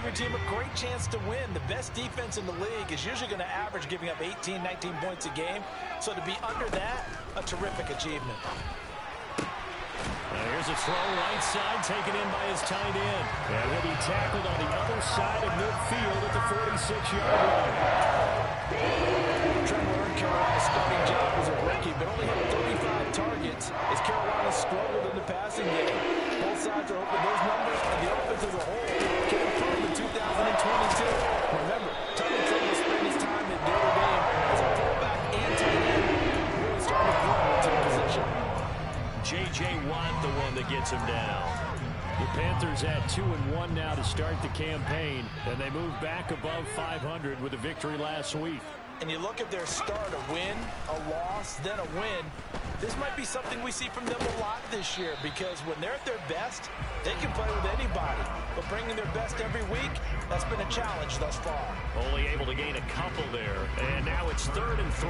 give your team a great chance to win. The best defense in the league is usually going to average giving up 18, 19 points a game. So to be under that, a terrific achievement. Now here's a throw right side taken in by his tight end. And he'll be tackled on the other side of midfield at the 46-yard line. Trent learned Carolina's starting job as a rookie, but only had 35 targets as Carolina struggled in the passing game. Both sides are hoping those numbers and the offense as a whole can improve in 2022. Remember, Tony Trent will spend his time at Notre Dame as a fullback and tight end, really starting to grow into the position. J.J. Watt, the one that gets him down. The Panthers at 2-1 now to start the campaign, and they move back above 500 with a victory last week. And you look at their start, a win, a loss, then a win. This might be something we see from them a lot this year because when they're at their best, they can play with anybody. But bringing their best every week, that's been a challenge thus far. Only able to gain a couple there, and now it's 3rd and 3.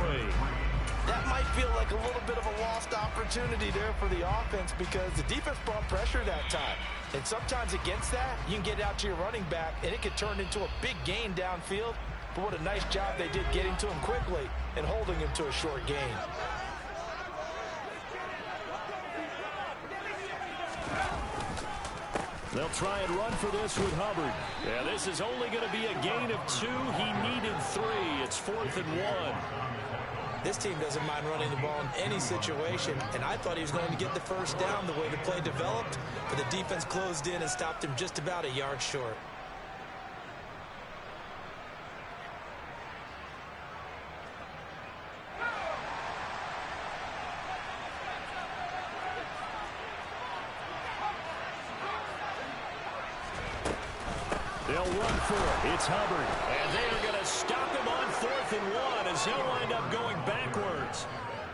That might feel like a little bit of a lost opportunity there for the offense because the defense brought pressure that time. And sometimes against that, you can get out to your running back, and it could turn into a big gain downfield. But what a nice job they did getting to him quickly and holding him to a short gain. They'll try and run for this with Hubbard. Yeah, this is only going to be a gain of 2. He needed 3. It's 4th and 1. This team doesn't mind running the ball in any situation, and I thought he was going to get the first down the way the play developed, but the defense closed in and stopped him just about a yard short. They'll run for it. It's Hubbard. And they are going to stop him on 4th and 1 as he'll wind up going backwards.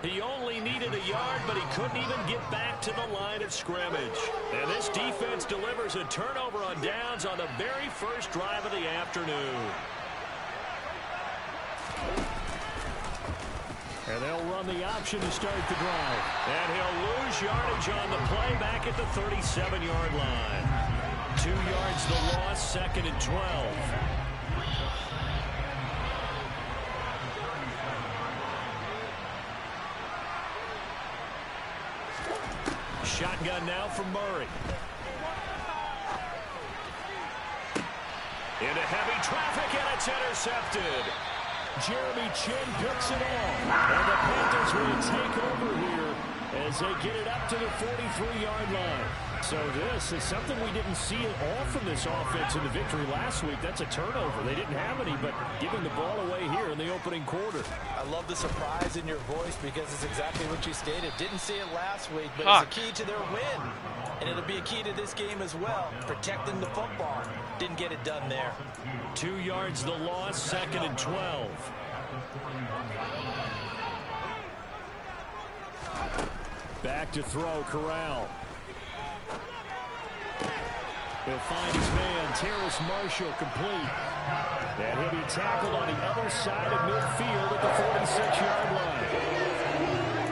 He only needed a yard, but he couldn't even get back to the line of scrimmage. And this defense delivers a turnover on downs on the very first drive of the afternoon. And they'll run the option to start the drive. And he'll lose yardage on the play back at the 37-yard line. 2 yards the loss, 2nd and 12. Shotgun now from Murray. Into heavy traffic, and it's intercepted. Jeremy Chin picks it off. And the Panthers will take over here as they get it up to the 43-yard line. So this is something we didn't see at all from this offense in the victory last week. That's a turnover. They didn't have any, but giving the ball away here in the opening quarter. I love the surprise in your voice because it's exactly what you stated. Didn't see it last week, but it's a key to their win. And it'll be a key to this game as well, protecting the football. Didn't get it done there. 2 yards the loss, 2nd and 12. Back to throw, Corral. He'll find his man, Terrace Marshall, complete. And he'll be tackled on the other side of midfield at the 46-yard line.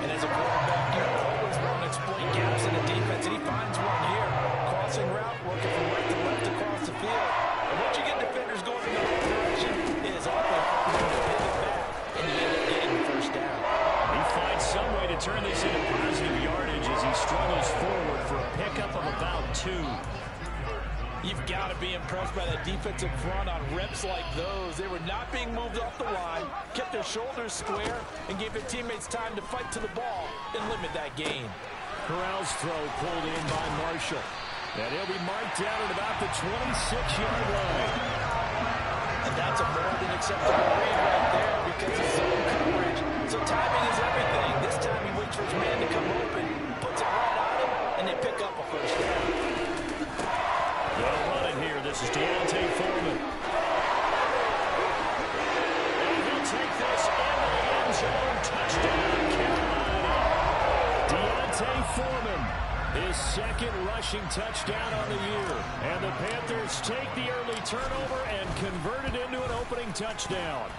And as a quarterback, you always want to exploit gaps in the defense, and he finds one here. Crossing route, working from right to left across the field. And once you get defenders going in the right direction, it is awfully hard to pivot back, and you end up getting the first down. He finds some way to turn this into positive yardage as he struggles forward for a pickup of about 2. You've got to be impressed by that defensive front on reps like those. They were not being moved off the line, kept their shoulders square, and gave their teammates time to fight to the ball and limit that gain. Corral's throw pulled in by Marshall. And he'll be marked down at about the 26-yard line. And that's a more than acceptable read right there because of zone coverage. So timing is everything. This time he waits for his man to come open, puts it right on him, and they pick up a first down. They'll run it here. This is Deontay Foreman. And he'll take this into the end zone. Touchdown, Carolina. Deontay Foreman, his 2nd rushing touchdown on the year. And the Panthers take the early turnover and convert it into an opening touchdown.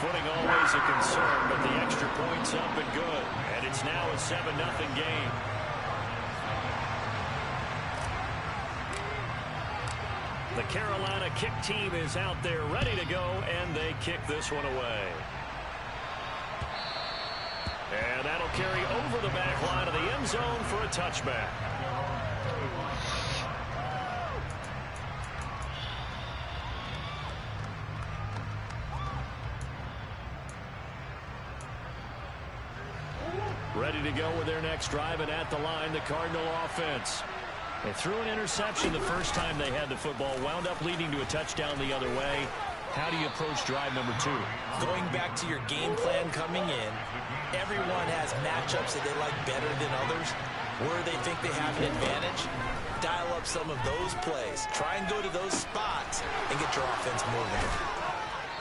Footing always a concern, but the extra point's up and good. And it's now a 7-0 game. The Carolina kick team is out there ready to go, and they kick this one away. And that'll carry over the back line of the end zone for a touchback. Ready to go with their next drive, and at the line, the Cardinal offense. They threw an interception the first time they had the football, wound up leading to a touchdown the other way. How do you approach drive number 2? Going back to your game plan coming in, everyone has matchups that they like better than others. Where they think they have an advantage, dial up some of those plays. Try and go to those spots and get your offense moving.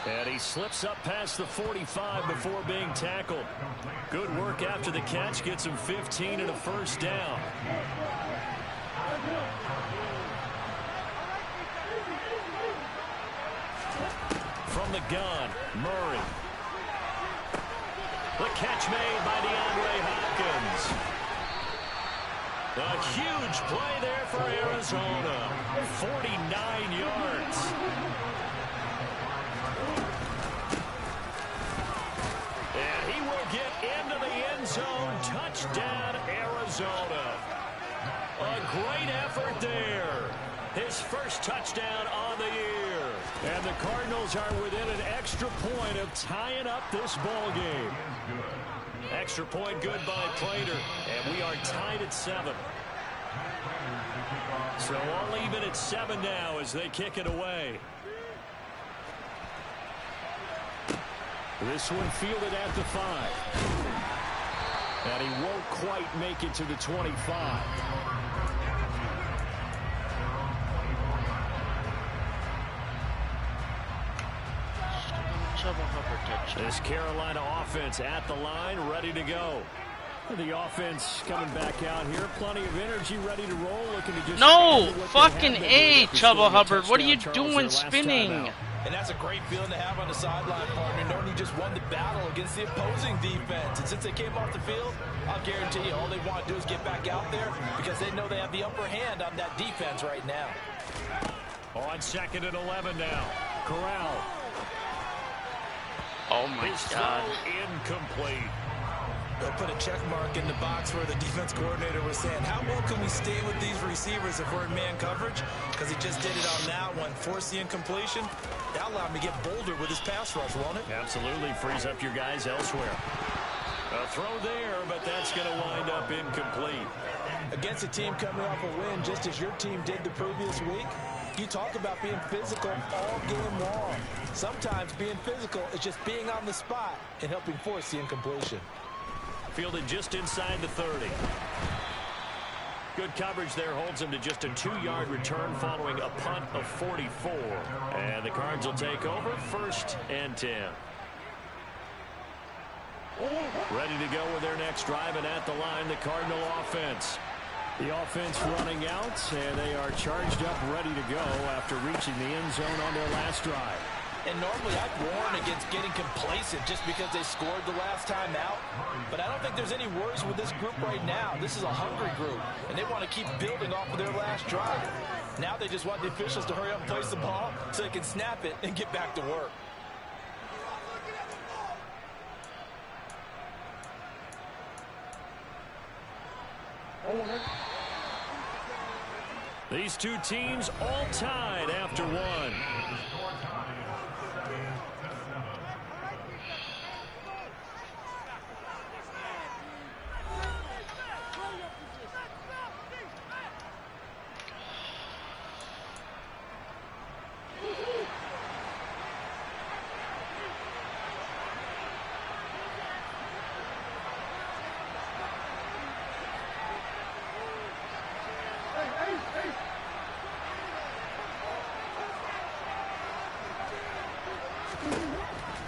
And he slips up past the 45 before being tackled. Good work after the catch. Gets him 15 and a first down. From the gun, Murray. The catch made by DeAndre Hopkins. A huge play there for Arizona. 49 yards. And he will get into the end zone. Touchdown, Arizona. A great effort there. His first touchdown on the year. And the Cardinals are within an extra point of tying up this ball game. Extra point good by Prater. And we are tied at 7. So all even at 7 now as they kick it away. This one fielded at the 5. And he won't quite make it to the 25. This Carolina offense at the line, ready to go. The offense coming back out here, plenty of energy, ready to roll, looking to just... No! Fucking A, Chuba Hubbard. What are you doing spinning? And that's a great feeling to have on the sideline, partner, knowing you just won the battle against the opposing defense. And since they came off the field, I'll guarantee you all they want to do is get back out there because they know they have the upper hand on that defense right now. On 2nd and 11 now. Corral. Oh my God. Incomplete. They'll put a check mark in the box where the defense coordinator was saying, how well can we stay with these receivers if we're in man coverage? Because he just did it on that one. Force the incompletion. That allowed him to get bolder with his pass rush, won't it? Absolutely. Frees up your guys elsewhere. A throw there, but that's going to wind up incomplete. Against a team coming off a win, just as your team did the previous week, you talk about being physical all game long. Sometimes being physical is just being on the spot and helping force the incompletion. Fielded just inside the 30. Good coverage there holds him to just a 2-yard return following a punt of 44. And the Cards will take over 1st and 10. Ready to go with their next drive, and at the line, the Cardinal offense. The offense running out, and they are charged up, ready to go after reaching the end zone on their last drive. And normally I'd warn against getting complacent just because they scored the last time out. But I don't think there's any worries with this group right now. This is a hungry group, and they want to keep building off of their last drive. Now they just want the officials to hurry up and place the ball so they can snap it and get back to work. These two teams all tied after one.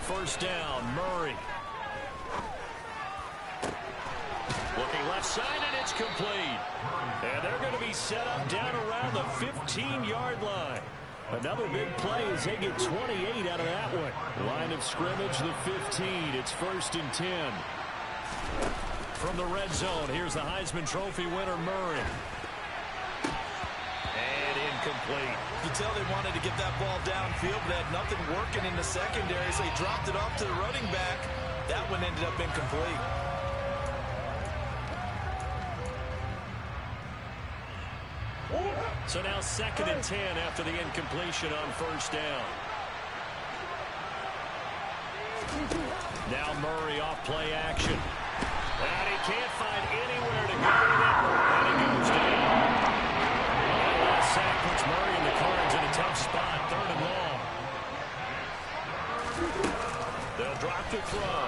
First down, Murray. Looking left side, and it's complete. And they're going to be set up down around the 15-yard line. Another big play as they get 28 out of that one. Line of scrimmage, the 15. It's 1st and 10. From the red zone, here's the Heisman Trophy winner, Murray. And incomplete. You tell they wanted to get that ball downfield, but had nothing working in the secondary, so he dropped it off to the running back. That one ended up incomplete. So now 2nd and 10 after the incompletion on first down. Now Murray off play action. And he can't find anywhere to go with it. And he goes down. That last sack puts Murray and the Cards in a tough spot. 3rd and long. They'll drop the throw.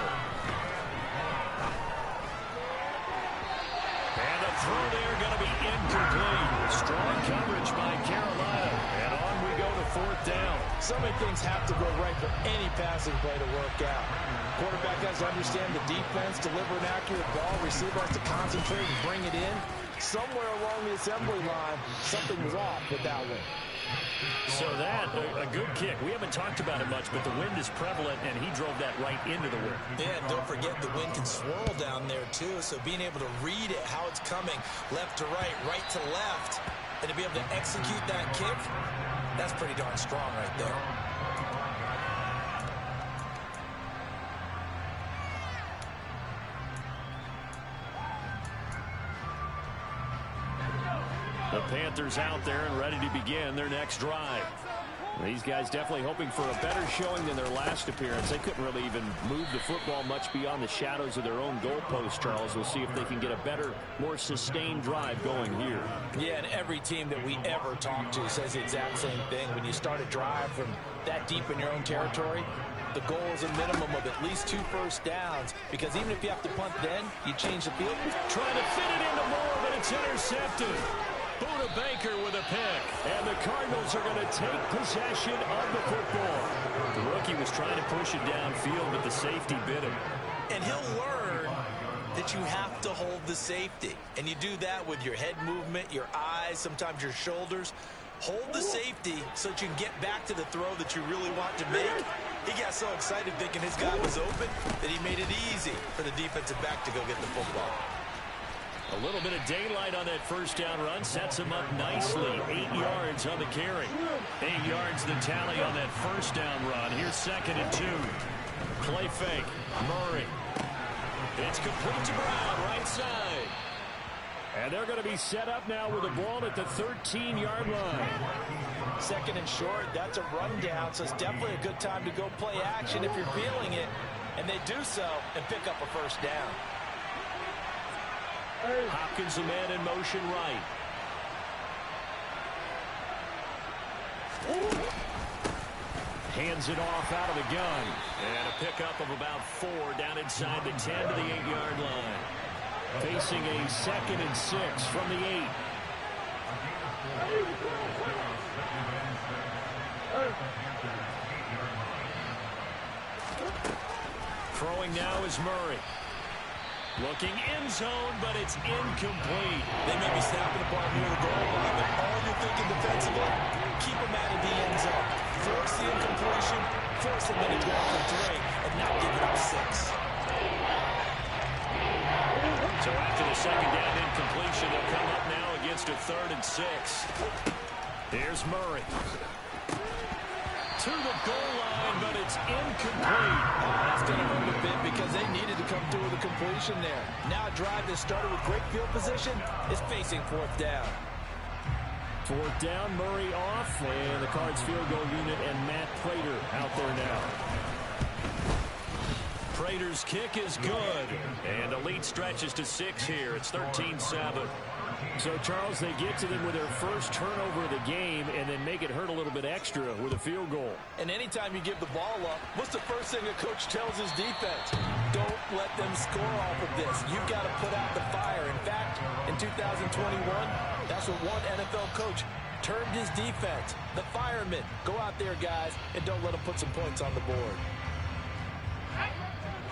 And the throw there going to be incomplete. Strong coverage by Carolina. And on we go to 4th down. So many things have to go right for any passing play to work out. Quarterback has to understand the defense, deliver an accurate ball, receiver has to concentrate and bring it in. Somewhere along the assembly line, something's off with that one. So that, a good kick. We haven't talked about it much, but the wind is prevalent, and he drove that right into the wind. Yeah, and don't forget the wind can swirl down there, too. So being able to read it, how it's coming, left to right, right to left, and to be able to execute that kick, that's pretty darn strong right there. The Panthers out there and ready to begin their next drive. These guys definitely hoping for a better showing than their last appearance. They couldn't really even move the football much beyond the shadows of their own goalpost, Charles. We'll see if they can get a better, more sustained drive going here. Yeah, and every team that we ever talk to says the exact same thing. When you start a drive from that deep in your own territory, the goal is a minimum of at least 2 first downs, because even if you have to punt then, you change the field. Trying to fit it into Moore, but it's intercepted. Buda Baker with a pick. And the Cardinals are going to take possession of the football. The rookie was trying to push it downfield, but the safety bit him. And he'll learn that you have to hold the safety. And you do that with your head movement, your eyes, sometimes your shoulders. Hold the safety so that you can get back to the throw that you really want to make. He got so excited thinking his guy was open that he made it easy for the defensive back to go get the football. A little bit of daylight on that first down run sets him up nicely. 8 yards on the carry. 8 yards the tally on that first down run. Here's 2nd and 2. Play fake. Murray. It's complete to Brown, right side. And they're going to be set up now with the ball at the 13-yard line. 2nd and short, that's a rundown, so it's definitely a good time to go play action if you're feeling it. And they do so and pick up a first down. Hopkins, the man in motion right. Hands it off out of the gun. And a pickup of about 4 down inside the 10 to the 8-yard line. Facing a 2nd and 6 from the 8. Throwing now is Murray. Looking end zone, but it's incomplete. They may be snapping the ball near the goal line, but all you're thinking defensively, keep them out of the end zone. Force the incompletion, force them into going for 3, and not give it up 6. So after the 2nd down incompletion, they'll come up now against a 3rd and 6. Here's Murray. To the goal line, but it's incomplete. That's going to hurt a bit because they needed to come through with a completion there. Now a drive that started with great field position is facing 4th down. 4th down, Murray off, and the Cards field goal unit and Matt Prater out there now. Prater's kick is good, and the lead stretches to 6 here. It's 13-7. So, Charles, they get to them with their first turnover of the game and then make it hurt a little bit extra with a field goal. And anytime you give the ball up, what's the first thing a coach tells his defense? Don't let them score off of this. You've got to put out the fire. In fact, in 2021, that's what one NFL coach termed his defense. The firemen. Go out there, guys, and don't let them put some points on the board.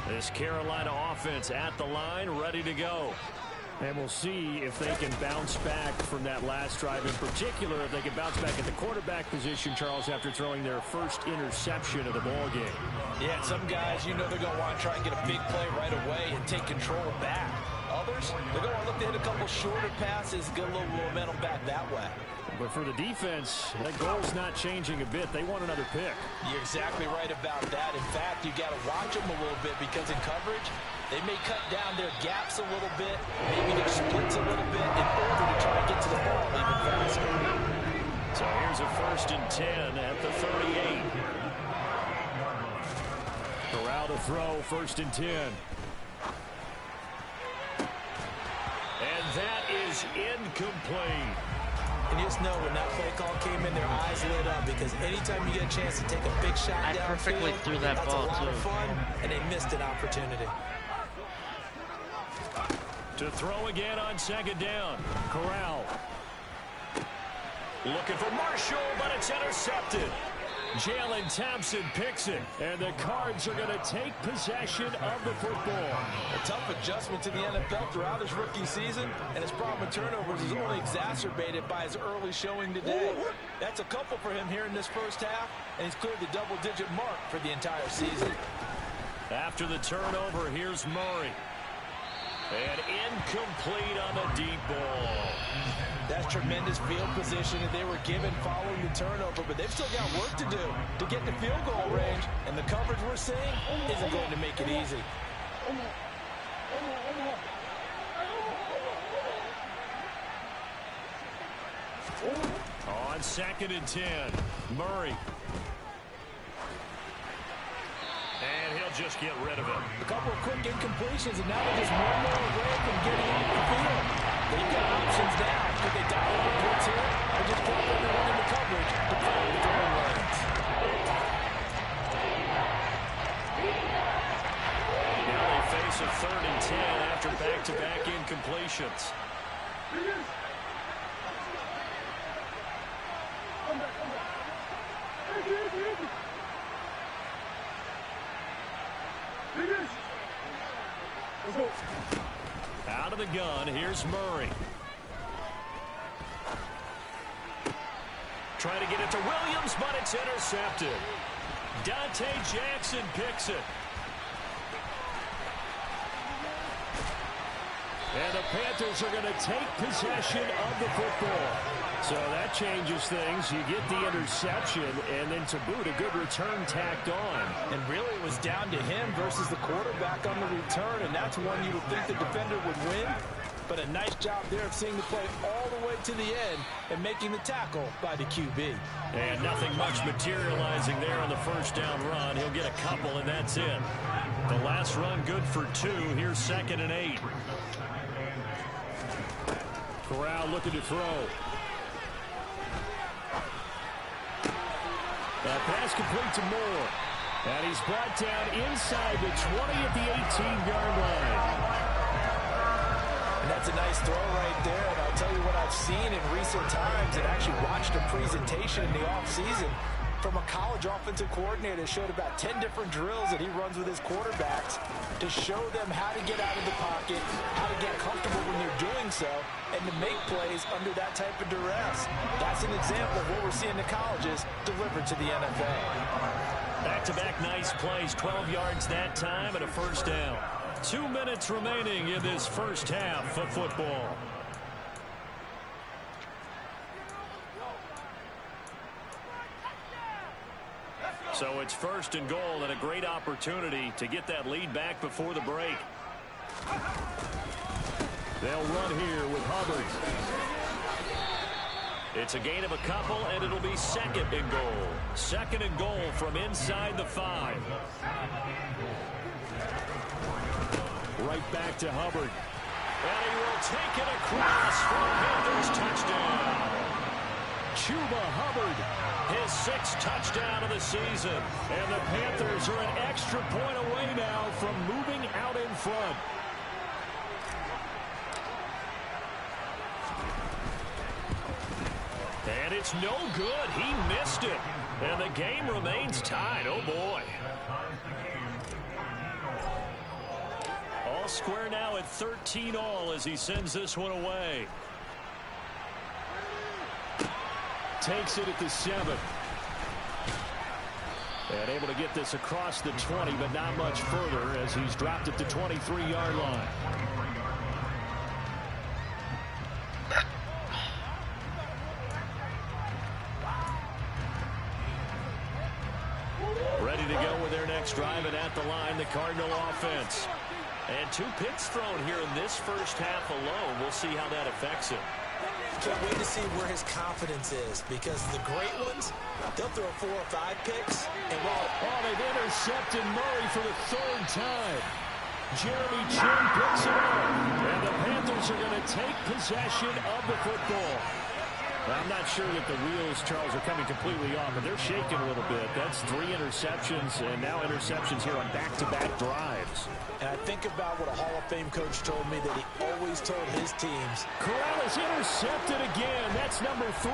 This Carolina offense at the line, ready to go. And we'll see if they can bounce back from that last drive. In particular, if they can bounce back at the quarterback position, Charles, after throwing their first interception of the ball game. Yeah, some guys, you know they're going to want to try and get a big play right away and take control back. others, they're going to look to hit a couple shorter passes, get a little momentum back that way. But for the defense, that goal's not changing a bit. They want another pick. You're exactly right about that. In fact, you got to watch them a little bit because in coverage, they may cut down their gaps a little bit, maybe their splits a little bit in order to try to get to the ball even faster. So here's a 1st and 10 at the 38. Corral to throw, 1st and 10. And that is incomplete. And you just know when that play call came in, their eyes lit up because anytime you get a chance to take a big shot downfield, perfectly threw that that's ball a lot too. of fun, and they missed an opportunity. To throw again on 2nd down. Corral. Looking for Marshall, but it's intercepted. Jalen Thompson picks it, and the Cards are going to take possession of the football. A tough adjustment to the NFL throughout his rookie season, and his problem with turnovers is only exacerbated by his early showing today. That's a couple for him here in this first half, and he's cleared the double-digit mark for the entire season. After the turnover, here's Murray. And incomplete on the deep ball. That's tremendous field position that they were given following the turnover, but they've still got work to do to get the field goal range, and the coverage we're seeing isn't going to make it easy. On 2nd and 10, Murray. And he'll just get rid of it. A couple of quick incompletions, and now they're just one more away from getting off the field. They've got options now. Could they dial up a blitz here, or just drop everyone into coverage to follow the throwing lanes? Now they face a 3rd and 10 after back-to-back incompletions. Out of the gun, here's Murray. Trying to get it to Williams, but it's intercepted. Dante Jackson picks it. And the Panthers are going to take possession of the football. So that changes things. You get the interception, and then to boot, a good return tacked on. And really, it was down to him versus the quarterback on the return, and that's one you would think the defender would win. But a nice job there of seeing the play all the way to the end and making the tackle by the QB. And nothing much materializing there on the 1st down run. He'll get a couple, and that's it. The last run good for 2. Here's 2nd and 8. Corral looking to throw. Pass complete to Moore. And he's brought down inside the 20 at the 18-yard line. And that's a nice throw right there. And I'll tell you what I've seen in recent times and actually watched a presentation in the offseason from a college offensive coordinator that showed about 10 different drills that he runs with his quarterbacks to show them how to get out of the pocket, how to get comfortable when they're doing so, and to make plays under that type of duress. That's an example of what we're seeing in the colleges delivered to the NFL. Back-to-back nice plays, 12 yards that time and a 1st down. 2 minutes remaining in this first half of football. So it's 1st and goal and a great opportunity to get that lead back before the break. They'll run here with Hubbard. It's a gain of a couple, and it'll be 2nd and goal. 2nd and goal from inside the 5. Right back to Hubbard. And he will take it across for Panthers touchdown. Chuba Hubbard, his 6th touchdown of the season. And the Panthers are an extra point away now from moving out in front. And it's no good. He missed it. And the game remains tied. Oh, boy. All square now at 13-all as he sends this one away. Takes it at the 7. And able to get this across the 20, but not much further as he's dropped at the 23-yard line. Ready to go with their next drive, and at the line, the Cardinal offense. And 2 picks thrown here in this first half alone. We'll see how that affects him. Can't wait to see where his confidence is, because the great ones, they'll throw 4 or 5 picks. And while they've intercepted Murray for the 3rd time. Jeremy Chin picks it up. And the Panthers are going to take possession of the football. Well, I'm not sure that the wheels, Charles, are coming completely off, but they're shaking a little bit. That's 3 interceptions, and now interceptions here on back-to-back drives. And I think about what a Hall of Fame coach told me that he always told his teams. Corral is intercepted again. That's number 3.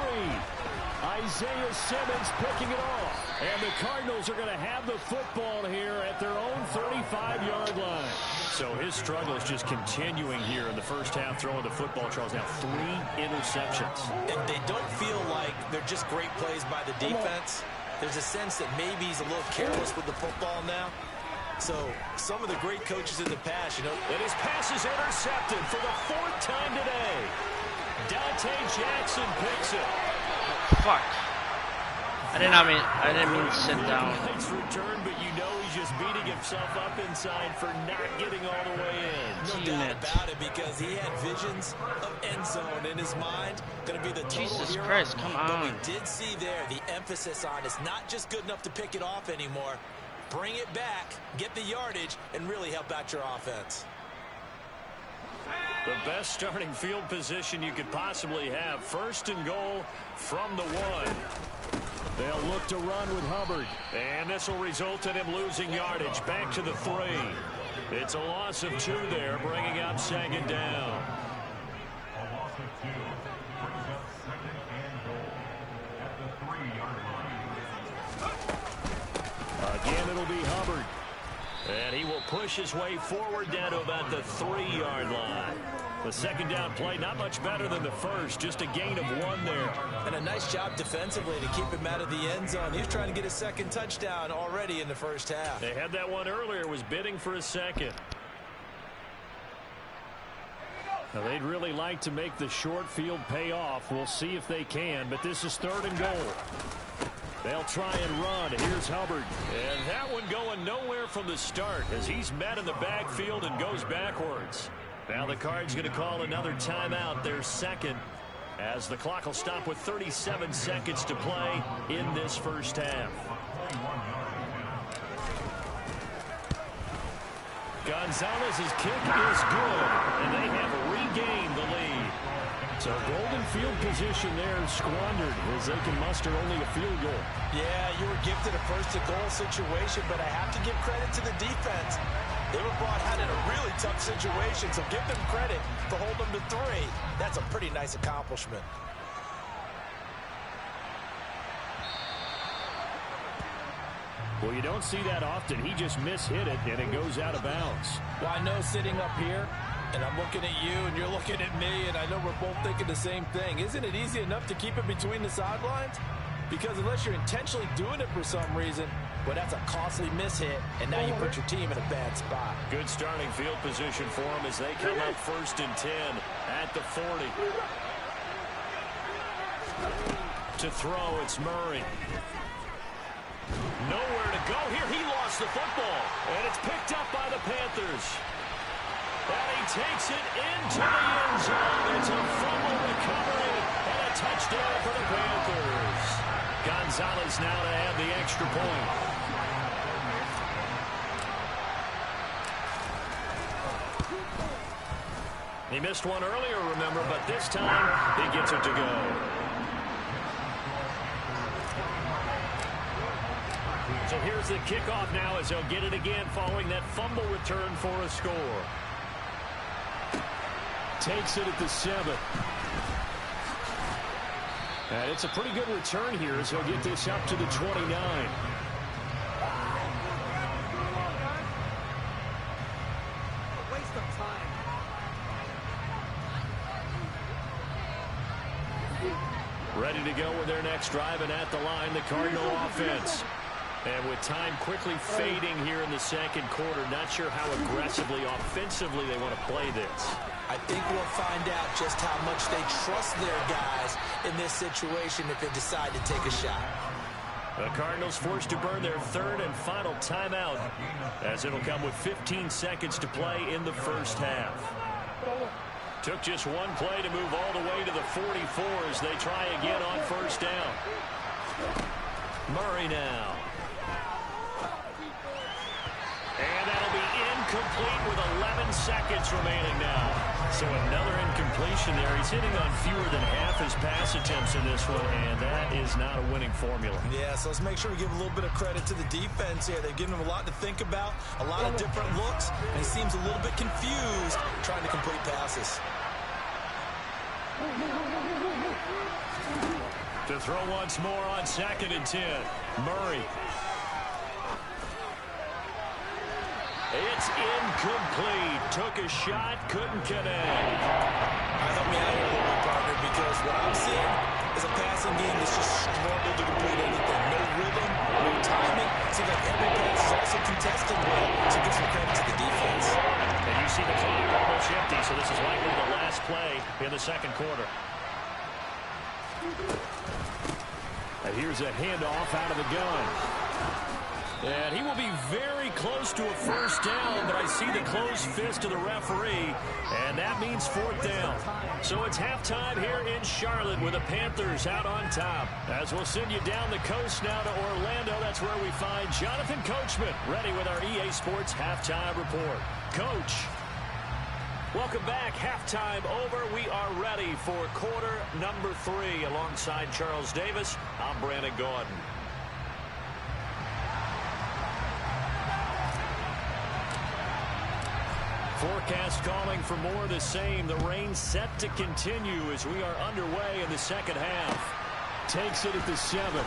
Isaiah Simmons picking it off. And the Cardinals are going to have the football here at their own 35-yard line. So his struggle is just continuing here in the first half, throwing the football. Charles, now 3 interceptions. And they don't feel like they're just great plays by the defense. There's a sense that maybe he's a little careless with the football now. So some of the great coaches in the past, And his pass is intercepted for the 4th time today. Dante Jackson picks it. Fuck. I didn't mean to sit down. Nice return, but he's just beating himself up inside for not getting all the way in. No doubt about it, because he had visions of end zone in his mind. Going to be the total Jesus hero. Christ, come on. But we did see there the emphasis on it's not just good enough to pick it off anymore. Bring it back, get the yardage, and really help out your offense. The best starting field position you could possibly have. 1st and goal from the 1. They'll look to run with Hubbard. And this will result in him losing yardage. Back to the 3. It's a loss of 2 there, bringing up 2nd down. A loss of 2 brings up 2nd and goal at the 3-yard line. Again, it'll be Hubbard. And he will push his way forward down to about the 3-yard line. The 2nd down play, not much better than the first, just a gain of 1 there. And a nice job defensively to keep him out of the end zone. He was trying to get his 2nd touchdown already in the first half. They had that one earlier, was bidding for a 2nd. Now, they'd really like to make the short field pay off. We'll see if they can, but this is 3rd and goal. They'll try and run. Here's Hubbard. And that one going nowhere from the start as he's met in the backfield and goes backwards. Now the Cards going to call another timeout, their 2nd, as the clock will stop with 37 seconds to play in this first half. Gonzalez's kick is good, and they have regained the lead. So golden field position there squandered as they can muster only a field goal. Yeah, you were gifted a 1st-and-goal situation, but I have to give credit to the defense. They were brought out in a really tough situation, so give them credit for holding them to 3. That's a pretty nice accomplishment. Well, you don't see that often. He just mishit it, and it goes out of bounds. Well, I know sitting up here, and I'm looking at you, and you're looking at me, and I know we're both thinking the same thing. Isn't it easy enough to keep it between the sidelines? Because unless you're intentionally doing it for some reason, well, that's a costly mishit, and now you put your team in a bad spot. Good starting field position for them as they come up 1st and 10 at the 40. To throw, it's Murray. Nowhere to go here. He lost the football, and it's picked up by the Panthers. And he takes it into the end zone. It's a fumble recovery and a touchdown for the Panthers. Gonzalez now to add the extra point. He missed one earlier, remember, but this time he gets it to go. So here's the kickoff now as he'll get it again following that fumble return for a score. Takes it at the 7. And it's a pretty good return here as he'll get this up to the 29. Waste of time. Ready to go with their next drive, and at the line, the Cardinal offense. And with time quickly fading here in the 2nd quarter, not sure how aggressively, offensively they want to play this. I think we'll find out just how much they trust their guys in this situation if they decide to take a shot. The Cardinals forced to burn their third and final timeout, as it'll come with 15 seconds to play in the first half. Took just one play to move all the way to the 44 as they try again on first down. Murray now. And that'll be incomplete with 11 seconds remaining now. So another incompletion there. He's hitting on fewer than half his pass attempts in this one, and that is not a winning formula. Yeah, so let's make sure we give a little bit of credit to the defense here. They've given him a lot to think about, a lot of different looks, and he seems a little bit confused trying to complete passes. To throw once more on 2nd and 10. Murray. It's incomplete. Took a shot, couldn't connect. Help me out here a little bit, partner, because what I'm seeing is a passing game that's just struggled to complete anything. No rhythm, no timing. Seems like every pass is also contested well, so give some credit to the defense. And you see the clock almost empty, so this is likely the last play in the second quarter. And here's a handoff out of the gun. And he will be very close to a first down, but I see the closed fist of the referee, and that means 4th down. So it's halftime here in Charlotte with the Panthers out on top. As we'll send you down the coast now to Orlando, that's where we find Jonathan Coachman ready with our EA Sports Halftime Report. Coach, welcome back. Halftime over. We are ready for quarter number 3. Alongside Charles Davis, I'm Brandon Gordon. Forecast calling for more of the same. The rain set to continue as we are underway in the second half. Takes it at the 7.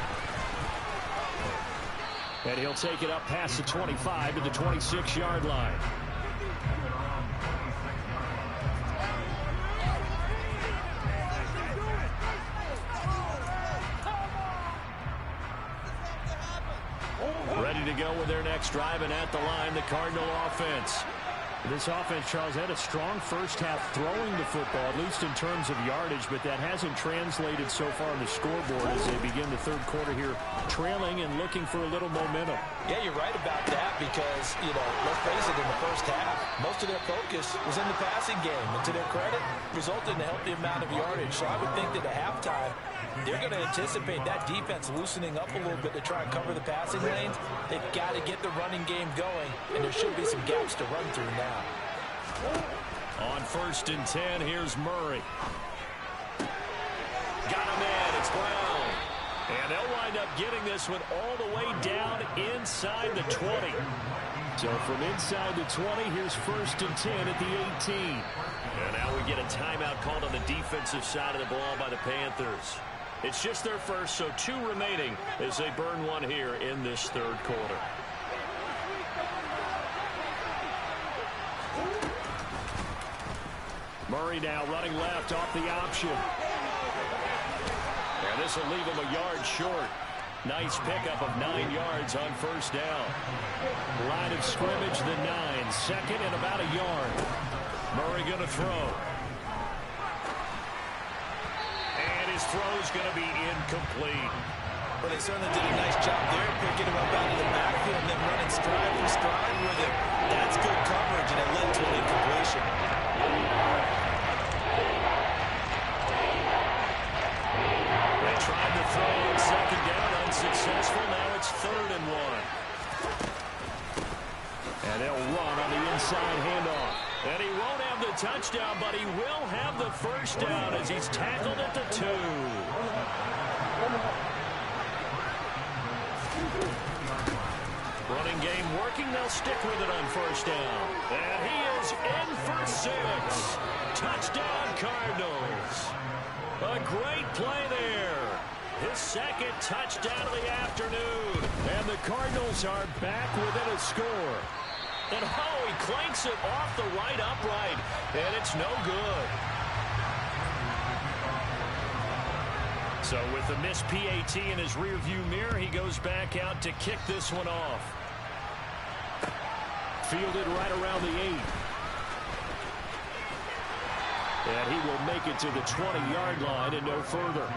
And he'll take it up past the 25 to the 26-yard line. Ready to go with their next drive, and at the line, the Cardinal offense. This offense, Charles, had a strong first half throwing the football, at least in terms of yardage, but that hasn't translated so far on the scoreboard as they begin the third quarter here, trailing and looking for a little momentum. Yeah, you're right about that because, let's face it, in the first half, most of their focus was in the passing game. And to their credit, resulted in a healthy amount of yardage. So I would think that at halftime, they're going to anticipate that defense loosening up a little bit to try and cover the passing lanes. They've got to get the running game going, and there should be some gaps to run through now. On 1st and 10, here's Murray. Got him in. It's Brown. And they'll wind up getting this one all the way down inside the 20. So from inside the 20, here's 1st and 10 at the 18. And now we get a timeout called on the defensive side of the ball by the Panthers. It's just their first, so 2 remaining as they burn one here in this third quarter. Murray now running left off the option. And this will leave him a yard short. Nice pickup of 9 yards on first down. Line of scrimmage, the 9. 2nd and about a yard. Murray going to throw. And his throw's going to be incomplete. Well, they certainly did a nice job there, picking him up out of the backfield and then running stride for stride with him. That's good coverage, and it led to an incompletion. They tried to throw on 2nd down, unsuccessful. Now it's 3rd and 1. And they'll run on the inside handoff. And he won't have the touchdown, but he will have the first down as he's tackled at the 2. Running game working. They'll stick with it on first down. And he is in for 6. Touchdown, Cardinals. A great play there. His 2nd touchdown of the afternoon. And the Cardinals are back within a score. And he clanks it off the right upright. And it's no good. So with the missed PAT in his rearview mirror, he goes back out to kick this one off. Fielded right around the 8. And he will make it to the 20-yard line and no further.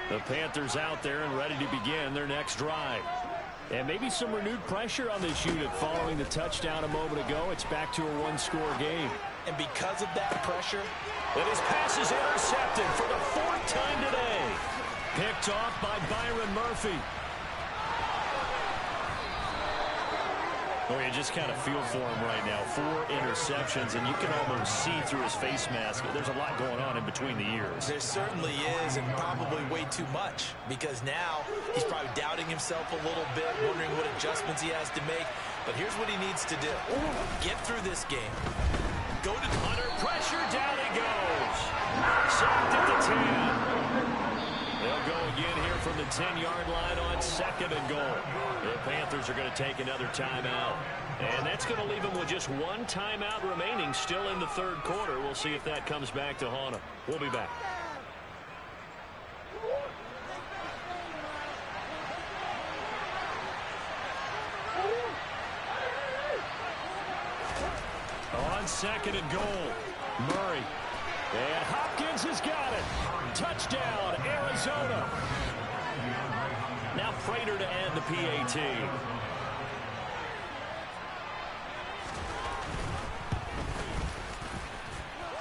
The Panthers out there and ready to begin their next drive. And maybe some renewed pressure on this unit following the touchdown a moment ago. It's back to a one-score game. And because of that pressure, and his pass is intercepted for the 4th time today. Picked off by Byron Murphy. Oh, you just kind of feel for him right now. 4 interceptions, and you can almost see through his face mask. There's a lot going on in between the ears. There certainly is, and probably way too much, because now he's probably doubting himself a little bit, wondering what adjustments he has to make. But here's what he needs to do. Get through this game. Go to under pressure, down he goes. Sacked at the 10. They'll go again here from the 10-yard line on 2nd and goal. The Panthers are going to take another timeout. And that's going to leave them with just 1 timeout remaining still in the 3rd quarter. We'll see if that comes back to haunt them. We'll be back. On 2nd and goal, Murray. And Hopkins has got it. Touchdown, Arizona. Now Prater to add the PAT.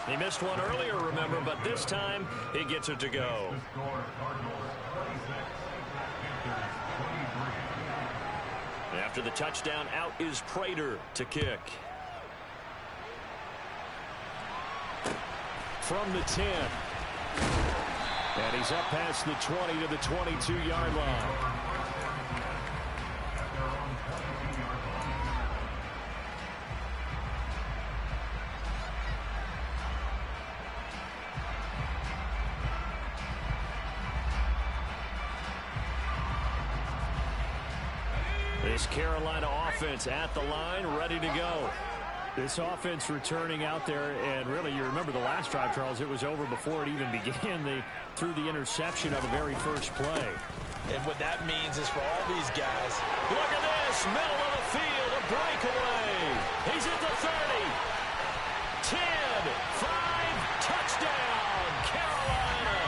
He missed one earlier, remember, but this time he gets it to go. After the touchdown, out is Prater to kick. From the 10. And he's up past the 20 to the 22-yard line. This Carolina offense at the line, ready to go. This offense returning out there, and really, you remember the last drive, Charles, it was over before it even began. They threw the interception on the very first play. And what that means is for all these guys, look at this, middle of the field, a breakaway. He's at the 30. 10, 5, touchdown, Carolina.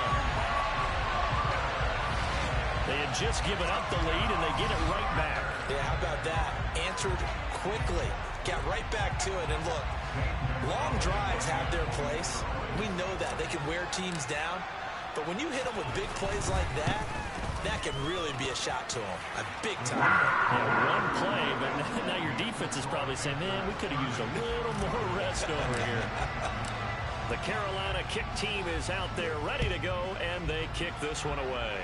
They had just given up the lead, and they get it right back. Yeah, how about that? Answered quickly. Got right back to it, and look, long drives have their place. We know that. They can wear teams down. But when you hit them with big plays like that, that can really be a shot to them. A big time. Yeah, one play, but now your defense is probably saying, man, we could have used a little more rest over here. The Carolina kick team is out there ready to go, and they kick this one away.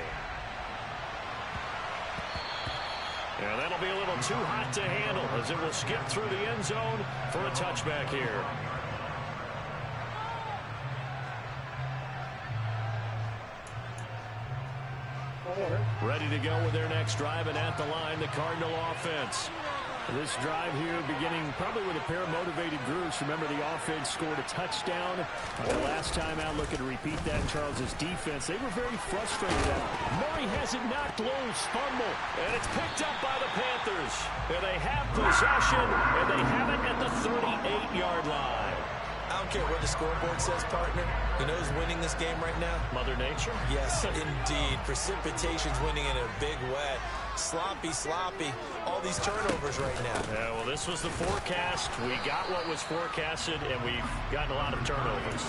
And that'll be a little too hot to handle as it will skip through the end zone for a touchback here. Ready to go with their next drive, and at the line, the Cardinal offense. This drive here beginning probably with a pair of motivated groups. Remember, the offense scored a touchdown. The last time out, looking to repeat that in Charles's defense. They were very frustrated out. Murray has it knocked loose, fumble, and it's picked up by the Panthers. And they have possession, and they have it at the 38-yard line. I don't care what the scoreboard says, partner. You know who's winning this game right now? Mother Nature? Yes, indeed. Precipitation's winning in a big way. Sloppy, sloppy. All these turnovers right now. Yeah, well, this was the forecast. We got what was forecasted, and we've gotten a lot of turnovers.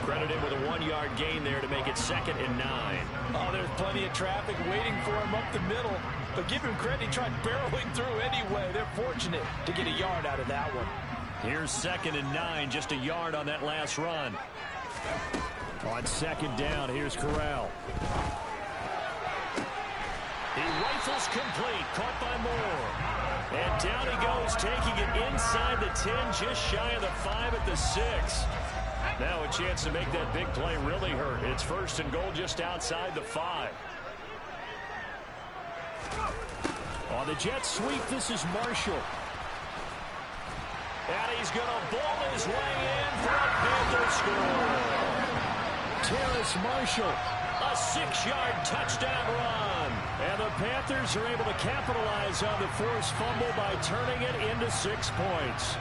Credited with a 1-yard gain there to make it 2nd and 9. Oh, there's plenty of traffic waiting for him up the middle. But give him credit, he tried barreling through anyway. They're fortunate to get a yard out of that one. Here's 2nd and 9, just a yard on that last run. On 2nd down, here's Corral. He rifles complete, caught by Moore. And down he goes, taking it inside the 10, just shy of the 5 at the 6. Now a chance to make that big play really hurt. It's 1st and goal just outside the 5. On the jet sweep, this is Marshall. And he's going to ball his way in for a Panther score. Terrace Marshall, a 6-yard touchdown run. And the Panthers are able to capitalize on the forced fumble by turning it into 6 points.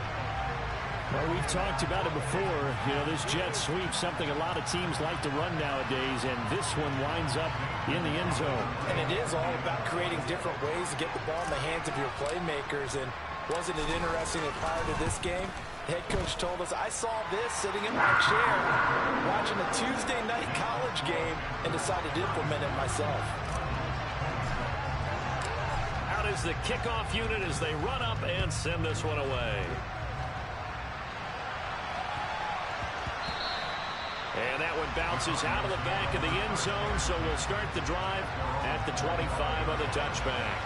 Well, we've talked about it before. You know, this jet sweep, something a lot of teams like to run nowadays, and this one winds up in the end zone. And it is all about creating different ways to get the ball in the hands of your playmakers. And wasn't it interesting that prior to this game, the head coach told us, I saw this sitting in my chair watching a Tuesday night college game and decided to implement it myself. Out is the kickoff unit as they run up and send this one away. And that one bounces out of the back of the end zone, so we'll start the drive at the 25 on the touchback.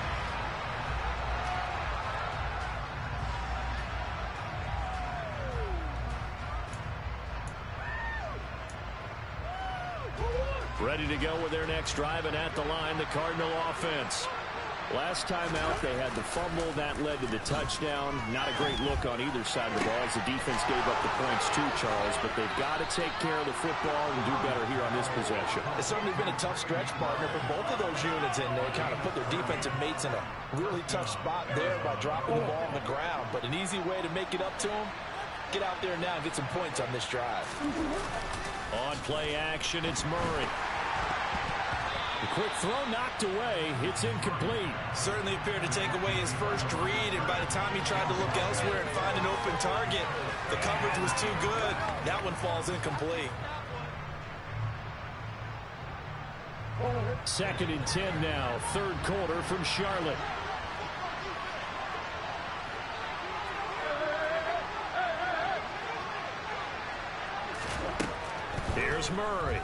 Ready to go with their next drive, and at the line, the Cardinal offense. Last time out, they had the fumble. That led to the touchdown. Not a great look on either side of the ball as the defense gave up the points too, Charles. But they've got to take care of the football and do better here on this possession. It's certainly been a tough stretch, partner, for both of those units, and they kind of put their defensive mates in a really tough spot there by dropping the ball on the ground. But an easy way to make it up to them, get out there now and get some points on this drive. On play action, it's Murray. The quick throw knocked away. It's incomplete. Certainly appeared to take away his first read, and by the time he tried to look elsewhere and find an open target, the coverage was too good. That one falls incomplete. 2nd and 10 now. 3rd quarter from Charlotte. Here's Murray.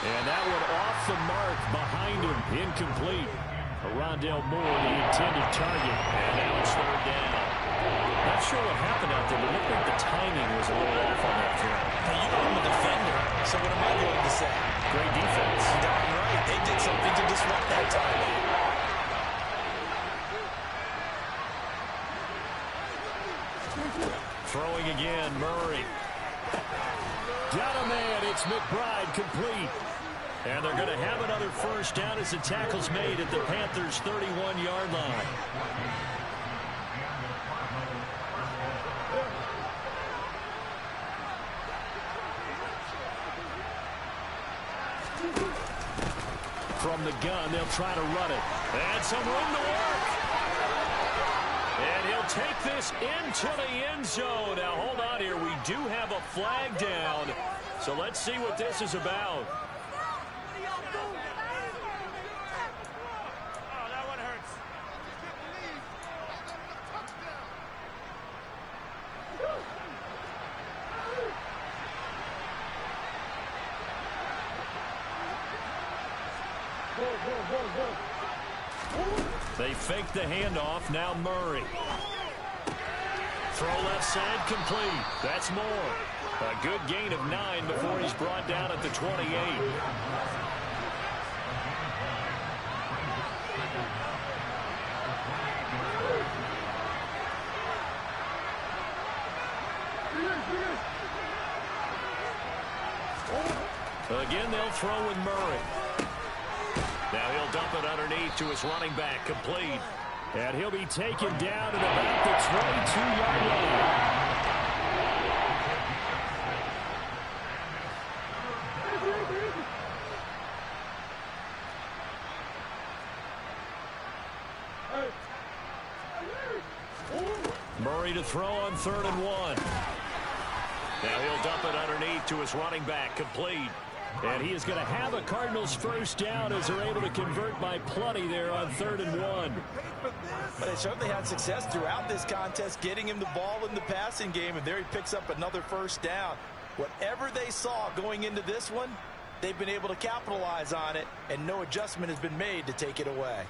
And that one off the mark behind him. Incomplete. Rondale Moore, the intended target. And now it's 3rd down. Not sure what happened out there, but it looked like the timing was a little off on that throw. Hey, you know I'm a defender, so what am I going to say? Great defense. Darn right. They did something to disrupt that timing. Throwing again, Murray. Got a man. It's McBride complete. And they're going to have another first down as the tackle's made at the Panthers' 31-yard line. From the gun, they'll try to run it. And some room to work. And he'll take this into the end zone. Now, hold on here. We do have a flag down. So let's see what this is about. They fake the handoff. Now Murray. Throw left side complete. That's Moore. A good gain of 9 before he's brought down at the 28. Again, they'll throw with Murray. Now he'll dump it underneath to his running back, complete. And he'll be taken down at about the 22-yard line. Murray to throw on 3rd and 1. Now he'll dump it underneath to his running back, complete. And he is going to have a Cardinals first down as they're able to convert by plenty there on 3rd and 1. But they certainly had success throughout this contest getting him the ball in the passing game, and there he picks up another first down. Whatever they saw going into this one, they've been able to capitalize on it, and no adjustment has been made to take it away.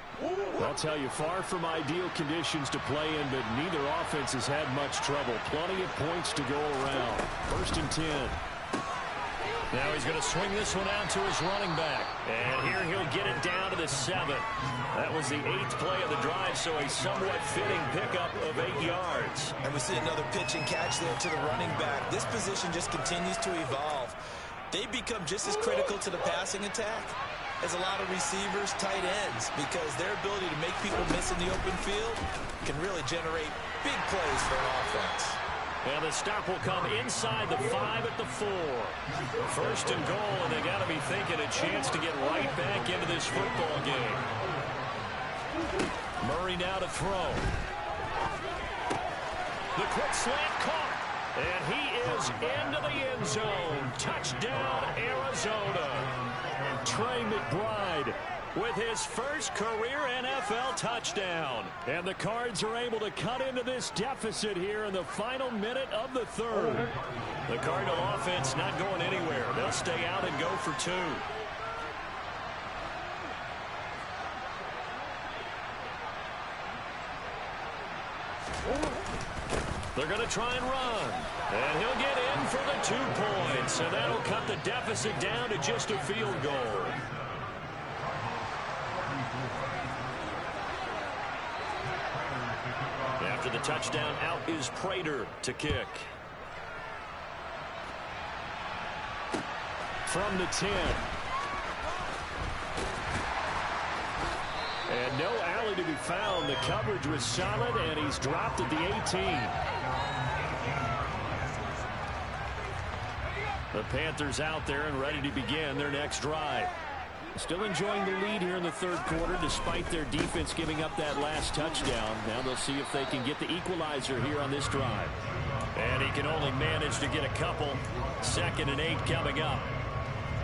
I'll tell you, far from ideal conditions to play in, but neither offense has had much trouble. Plenty of points to go around. 1st and 10. Now he's going to swing this one out to his running back. And here he'll get it down to the 7. That was the 8th play of the drive, so a somewhat fitting pickup of 8 yards. And we see another pitch and catch there to the running back. This position just continues to evolve. They become just as critical to the passing attack as a lot of receivers, tight ends, because their ability to make people miss in the open field can really generate big plays for an offense. And the stop will come inside the 5 at the 4. First and goal, and they got to be thinking a chance to get right back into this football game. Murray now to throw. The quick slant caught. And he is into the end zone. Touchdown, Arizona. Trey McBride with his first career NFL touchdown. And the Cards are able to cut into this deficit here in the final minute of the third. The Cardinal offense not going anywhere. They'll stay out and go for 2. They're going to try and run. And he'll get in for the 2 points. And that'll cut the deficit down to just a field goal. After the touchdown, out is Prater to kick. From the 10. And no alley to be found. The coverage was solid, and he's dropped at the 18. The Panthers out there and ready to begin their next drive. Still enjoying the lead here in the third quarter despite their defense giving up that last touchdown. Now they'll see if they can get the equalizer here on this drive. And he can only manage to get a couple. 2nd and 8 coming up.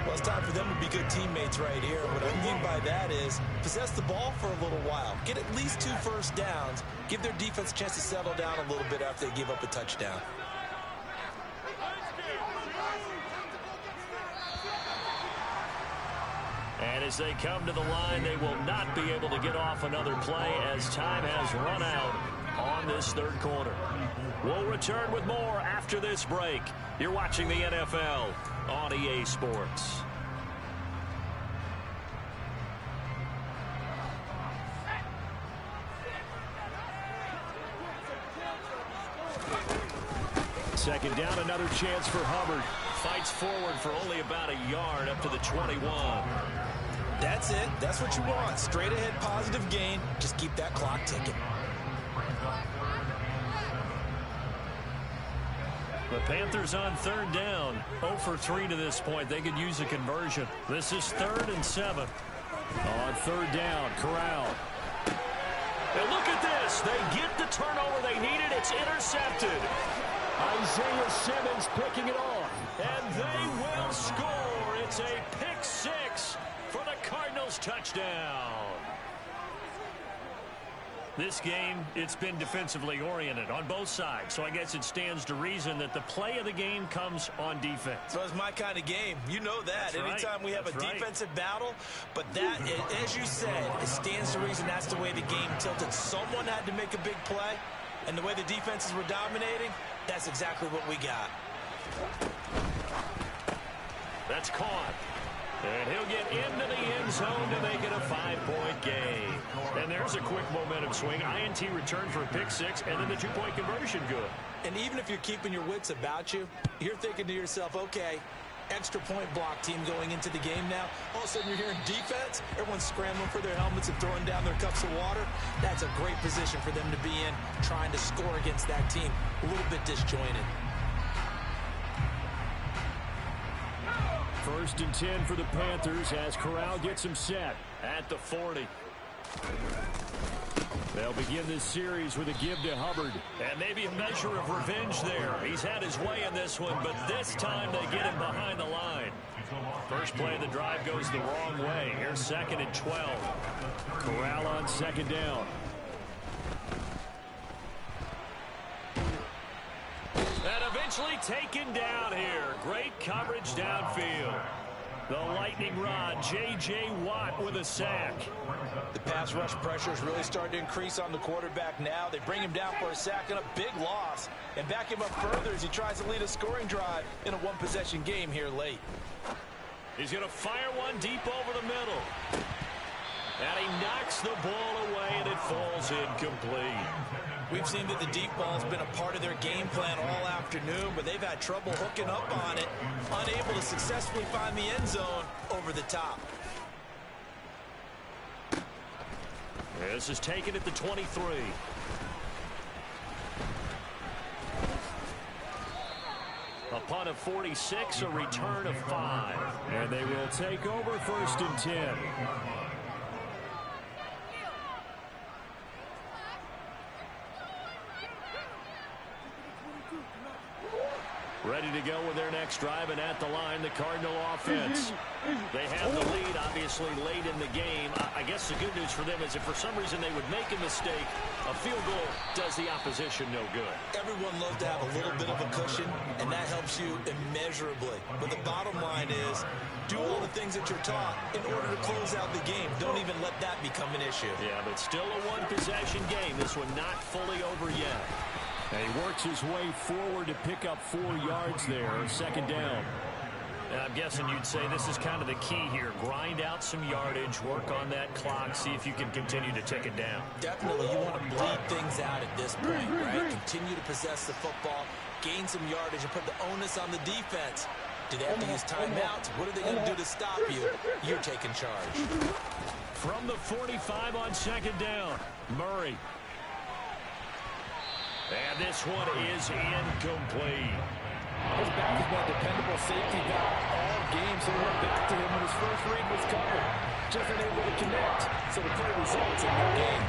Well, it's time for them to be good teammates right here. What I mean by that is possess the ball for a little while. Get at least 2 first downs. Give their defense a chance to settle down a little bit after they give up a touchdown. And as they come to the line, they will not be able to get off another play as time has run out on this third quarter. We'll return with more after this break. You're watching the NFL on EA Sports. Second down, another chance for Hubbard. Fights forward for only about a yard up to the 21. That's it. That's what you want. Straight ahead positive gain. Just keep that clock ticking. The Panthers on third down. 0 for 3 to this point. They could use a conversion. This is 3rd and 7. On third down, Corral. And look at this. They get the turnover they needed. It's intercepted. Isaiah Simmons picking it off. And they will score. It's a pick 6 for the Cardinals touchdown. This game, it's been defensively oriented on both sides. So I guess it stands to reason that the play of the game comes on defense. So it's my kind of game. You know that. That's Anytime we have a defensive battle. But that, as you said, it stands to reason that's the way the game tilted. Someone had to make a big play. And the way the defenses were dominating, that's exactly what we got. That's caught. And he'll get into the end zone to make it a 5-point game. And there's a quick momentum swing. INT return for a pick 6, and then the 2-point conversion good. And even if you're keeping your wits about you, you're thinking to yourself, okay, extra point block team going into the game now. All of a sudden you're hearing defense. Everyone's scrambling for their helmets and throwing down their cups of water. That's a great position for them to be in, trying to score against that team. A little bit disjointed. 1st and 10 for the Panthers as Corral gets him set at the 40. They'll begin this series with a give to Hubbard. And maybe a measure of revenge there. He's had his way in this one, but this time they get him behind the line. First play of the drive goes the wrong way. Here's 2nd and 12. Corral on 2nd down. And eventually taken down here. Great coverage downfield. The lightning rod, J.J. Watt with a sack. The pass rush pressure is really starting to increase on the quarterback now. They bring him down for a sack and a big loss. And back him up further as he tries to lead a scoring drive in a one-possession game here late. He's going to fire one deep over the middle. And he knocks the ball away, and it falls incomplete. We've seen that the deep ball has been a part of their game plan all afternoon, but they've had trouble hooking up on it, unable to successfully find the end zone over the top. This is taken at the 23. A punt of 46, a return of 5. And they will take over 1st and 10. Ready to go with their next drive, and at the line, the Cardinal offense. They have the lead, obviously, late in the game. I guess the good news for them is if for some reason they would make a mistake, a field goal does the opposition no good. Everyone loves to have a little bit of a cushion, and that helps you immeasurably. But the bottom line is, do all the things that you're taught in order to close out the game. Don't even let that become an issue. Yeah, but still a one-possession game. This one not fully over yet. And he works his way forward to pick up 4 yards there, 2nd down. And I'm guessing you'd say this is kind of the key here. Grind out some yardage, work on that clock, see if you can continue to tick it down. Definitely, you want to bleed things out at this point, right? Continue to possess the football, gain some yardage, and put the onus on the defense. Do they have to use timeouts? What are they going to do to stop you? You're taking charge. From the 45 on 2nd down, Murray. And this one is incomplete. His back has been a dependable safety valve all game, so we went back to him when his first read was covered. Just unable to connect, so the play results in that game.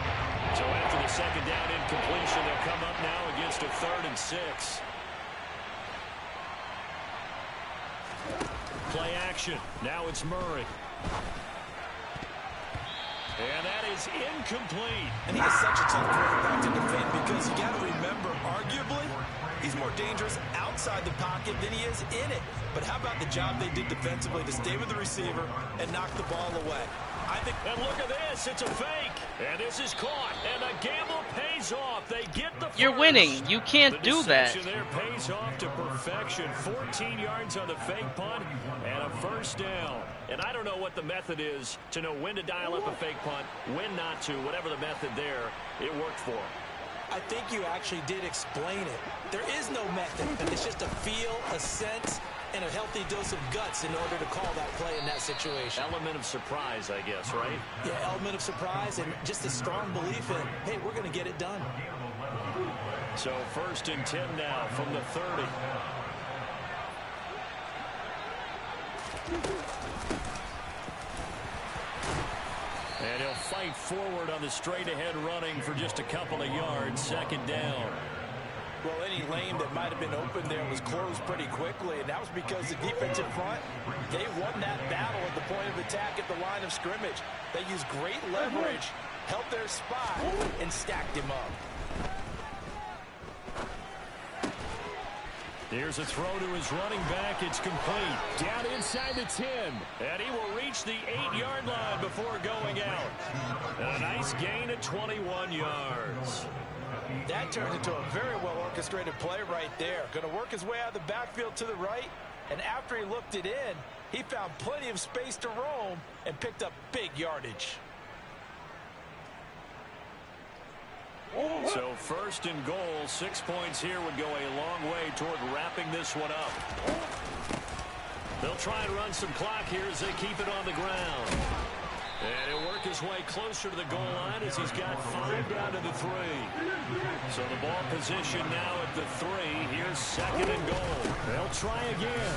So after the 2nd down incompletion, they'll come up now against a 3rd and 6. Play action. Now it's Murray. And that is incomplete. And he is such a tough quarterback to defend because you got to remember, arguably, he's more dangerous outside the pocket than he is in it. But how about the job they did defensively to stay with the receiver and knock the ball away? I think. And look at this. It's a fake. And this is caught. And the gamble pays off. They get the first. You're winning. You can't do that. The there pays off to perfection. 14 yards on the fake punt and a 1st down. And I don't know what the method is to know when to dial up a fake punt, when not to. Whatever the method there, it worked for him. I think you actually did explain it. There is no method. It's just a feel, a sense, and a healthy dose of guts in order to call that play in that situation. Element of surprise, I guess, right? Yeah, element of surprise and just a strong belief in, hey, we're going to get it done. So 1st and 10 now from the 30. And he'll fight forward on the straight-ahead running for just a couple of yards. 2nd down. Well, any lane that might have been open there was closed pretty quickly, and that was because the defensive front, they won that battle at the point of attack at the line of scrimmage. They used great leverage, held their spot, and stacked him up. Here's a throw to his running back. It's complete. Down inside the 10. And he will reach the 8-yard line before going out. And a nice gain of 21 yards. That turned into a very well-orchestrated play right there. Going to work his way out of the backfield to the right. And after he looked it in, he found plenty of space to roam and picked up big yardage. So 1st and goal, 6 points here would go a long way toward wrapping this one up. They'll try and run some clock here as they keep it on the ground. And he'll work his way closer to the goal line as he's got 5 down to the 3. So the ball position now at the 3. Here's 2nd and goal. They'll try again.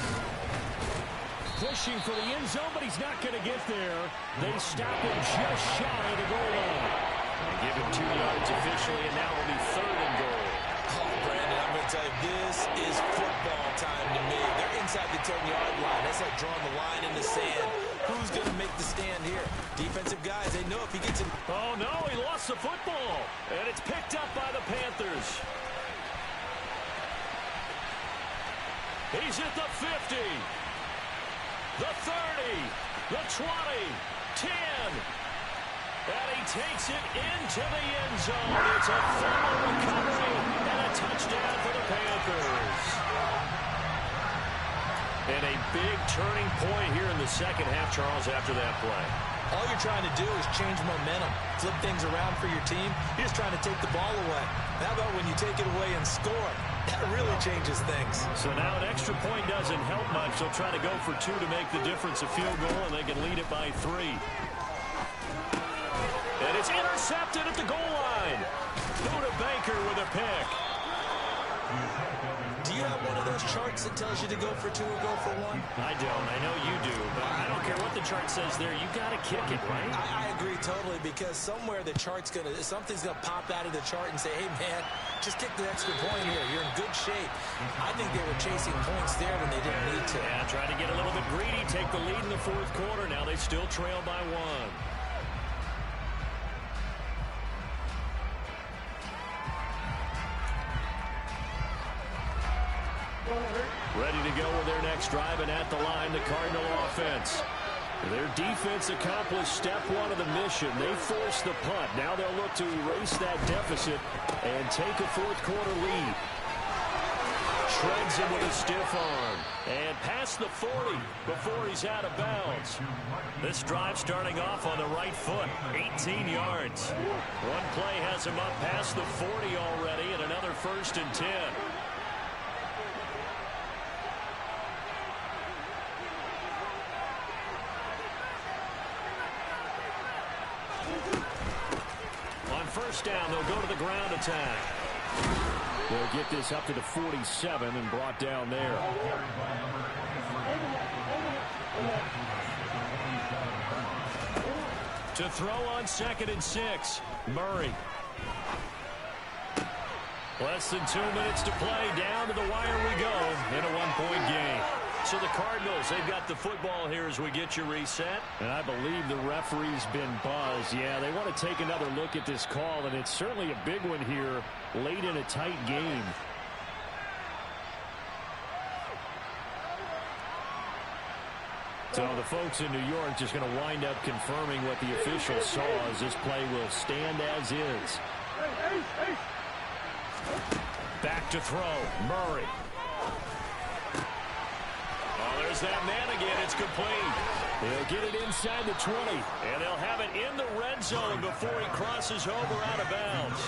Pushing for the end zone, but he's not going to get there. They stop him just shy of the goal line. They give him 2 yards officially, and now it'll be 3rd and goal. Oh, Brandon, I'm going to tell you, this is football time to me. They're inside the 10-yard line. That's like drawing the line in the sand. Who's going to make the stand here? Defensive guys, they know if he gets it. Oh, no, he lost the football. And it's picked up by the Panthers. He's at the 50. The 30. The 20. 10. And he takes it into the end zone. It's a full recovery and a touchdown for the Panthers. And a big turning point here in the 2nd half, Charles, after that play. All you're trying to do is change momentum, flip things around for your team. You're just trying to take the ball away. How about when you take it away and score? That really changes things. So now an extra point doesn't help much. They'll try to go for 2 to make the difference a field goal, and they can lead it by 3. And it's intercepted at the goal line. Buda Baker with a pick. Do you have one of those charts that tells you to go for 2 or go for 1? I don't. I know you do. But I don't care what the chart says there. You got to kick it, right? I agree totally, because somewhere the chart's something's gonna pop out of the chart and say, hey man, just kick the extra point here. You're in good shape. I think they were chasing points there when they didn't need to. Yeah, try to get a little bit greedy, take the lead in the fourth quarter. Now they still trail by 1. Ready to go with their next drive, and at the line, the Cardinal offense. Their defense accomplished step 1 of the mission. They forced the punt. Now they'll look to erase that deficit and take a fourth quarter lead. Shreds him with a stiff arm. And past the 40 before he's out of bounds. This drive starting off on the right foot. 18 yards. One play has him up past the 40 already, and another 1st and 10. First down, they'll go to the ground attack. They'll get this up to the 47 and brought down there. To throw on 2nd and 6, Murray. Less than 2 minutes to play. Down to the wire we go in a 1-point game. So the Cardinals, they've got the football here as we get you reset. And I believe the referee's been buzzed. Yeah, they want to take another look at this call, and it's certainly a big one here late in a tight game. So the folks in New York just going to wind up confirming what the official saw, as this play will stand as is. Back to throw, Murray. There's that man again. It's complete. They'll get it inside the 20, and they'll have it in the red zone before he crosses over out of bounds.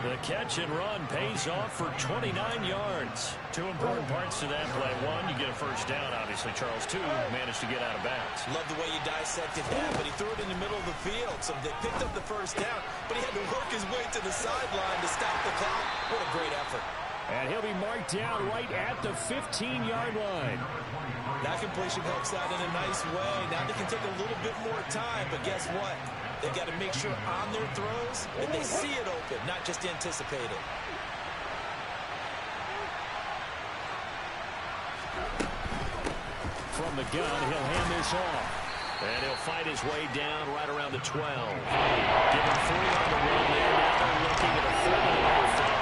The catch and run pays off for 29 yards. 2 important parts to that play. 1, you get a first down, obviously. Charles, 2, managed to get out of bounds. Love the way you dissected that, but he threw it in the middle of the field, so they picked up the first down, but he had to work his way to the sideline to stop the clock. What a great effort. And he'll be marked down right at the 15-yard line. That completion helps out in a nice way. Now they can take a little bit more time, but guess what? They've got to make sure on their throws that they see it open, not just anticipate it. From the gun, he'll hand this off. And he'll fight his way down right around the 12. Give him 3 on the run there. Now they're looking at a 30-yard.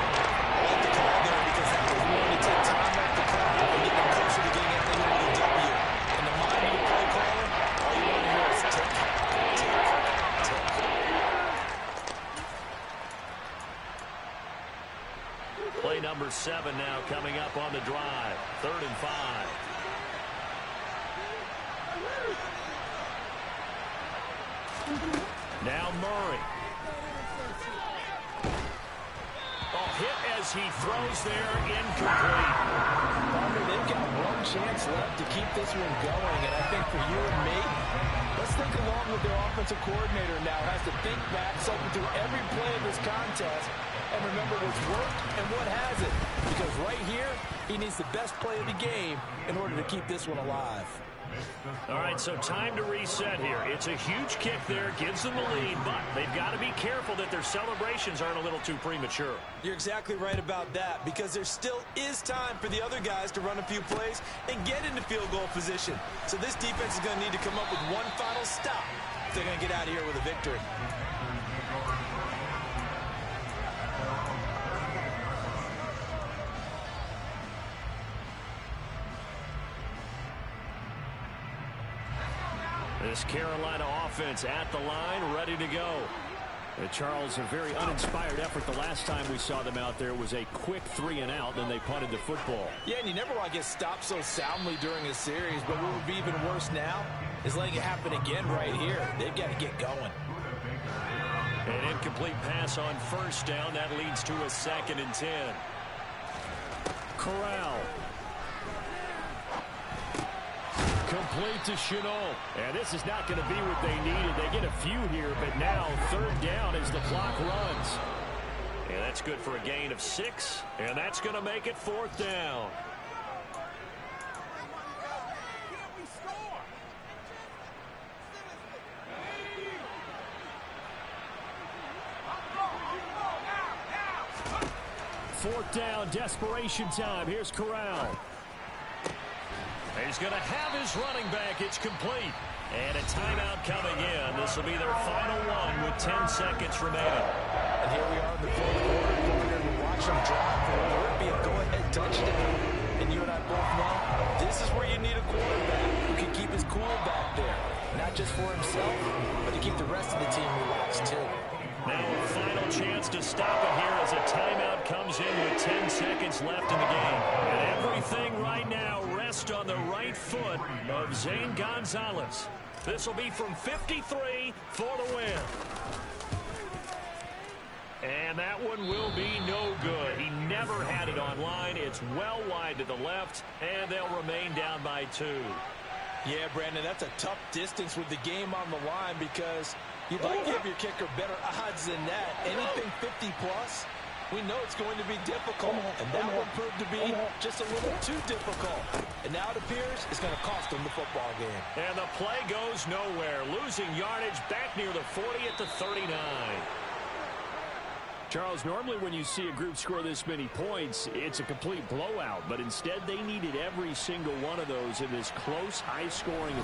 I like the call there because that was one to take time off the clock and get them closer to getting everything over the W. In the mind of the play caller, all you want to hear is tick, tick, tick. Play number 7 now coming up on the drive. 3rd and 5. Now Murray. Hit as he throws there, incomplete. They've got one chance left to keep this one going, and I think for you and me, let's think along with their offensive coordinator now. Has to think back, cycle through every play of this contest, and remember what's worked and what hasn't. Because right here, he needs the best play of the game in order to keep this one alive. All right, so time to reset here. It's a huge kick there, gives them the lead, but they've got to be careful that their celebrations aren't a little too premature. You're exactly right about that, because there still is time for the other guys to run a few plays and get into field goal position. So this defense is going to need to come up with one final stop if they're going to get out of here with a victory. This Carolina offense at the line, ready to go. Charles, a very uninspired effort. The last time we saw them out there was a quick 3-and-out, then they punted the football. Yeah, and you never want to get stopped so soundly during a series, but what would be even worse now is letting it happen again right here. They've got to get going. An incomplete pass on first down. That leads to a 2nd and 10. Corral. Complete to Chenault. And this is not going to be what they needed. They get a few here, but now 3rd down as the clock runs. And that's good for a gain of 6. And that's going to make it 4th down. 4th down, desperation time. Here's Corral. He's going to have his running back. It's complete. And a timeout coming in. This will be their final one with 10 seconds remaining. And here we are in the 4th quarter. Going here to watch them drive for what would be a go-ahead touchdown. And you and I both know this is where you need a quarterback who can keep his cool back there. Not just for himself, but to keep the rest of the team relaxed too. Now a final chance to stop it here as a timeout comes in with 10 seconds left in the game. And everything right now rests on the right foot of Zane Gonzalez. This will be from 53 for the win. And that one will be no good. He never had it on line. It's well wide to the left, and they'll remain down by 2. Yeah, Brandon, that's a tough distance with the game on the line because you'd like to give your kicker better odds than that. Anything 50-plus, we know it's going to be difficult. And that one proved to be just a little too difficult. And now it appears it's going to cost them the football game. And the play goes nowhere. Losing yardage back near the 40 at the 39. Charles, normally when you see a group score this many points, it's a complete blowout. But instead, they needed every single one of those in this close, high-scoring